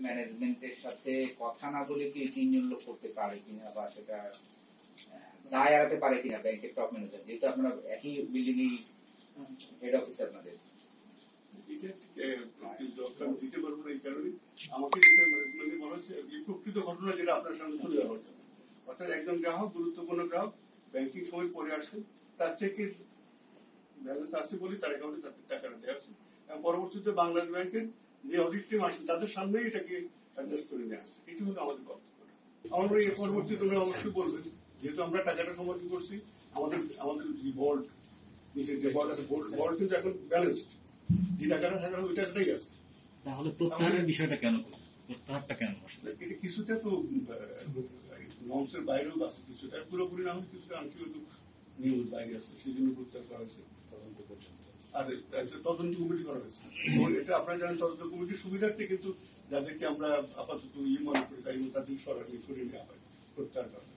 ম্যানেজমেন্টের সাথে কথা না বলে কি 3 জন লোক করতে পারে কিনা বা সেটা দায় এড়াতে পারে কিনা ব্যাংকের টপ ম্যানেজার, যেহেতু আপনারা একই বিল্ডিং এই হেড অফিস আপনাদের। দিতে পারবো না এই কারণে আমাকে যেটা ম্যানেজমেন্টে বলা হচ্ছে এই প্রকৃত ঘটনা যেটা আপনার সামনে তুলে ধরার জন্য। অর্থাৎ একজন গ্রাহক, গুরুত্বপূর্ণ গ্রাহক ব্যাংকিং সময় পরে আসছেন, তার চেকের ব্যালেন্স আছে বলে তার অ্যাকাউন্টে তাদের টাকাটা দেওয়া আছে এবং পরবর্তীতে বাংলাদেশ ব্যাংকের যে অডিট টিম আসছে তাদের সামনেই এটাকে অ্যাডজাস্ট করে নেওয়া আছে। এটি হলো আমাদের কর্তব্য। আমরা এর পরবর্তীতে অবশ্যই বলবেন, যেহেতু আমরা টাকাটা সমর্থন করছি, আমাদের যে বোর্ড নিচের যে বোর্ড আছে, বোর্ড কিন্তু এখন ব্যালেন্সড, যে টাকাটা থাকার ওই টাকাটাই আছে। তাহলে প্রত্যাহারের বিষয়টা কেন, প্রত্যাহারটা কেন? এটা কিছুটা তো নর্মসের বাইরেও আছে, কিছুটা পুরোপুরি না হলে কিছুটা আংশিক নিয়মের বাইরে আছে, সেই জন্য প্রত্যাহার করা হয়েছে তদন্ত পর্যন্ত। আর তদন্ত কমিটি করা হয়েছে, এটা আপনারা জানেন তদন্ত কমিটির সুবিধার্থে কিন্তু যাদেরকে আমরা আপাতত মনে করি তাই তাদেরকে সরাসরি সরিয়ে নেওয়া হয়, প্রত্যাহার করা হয়।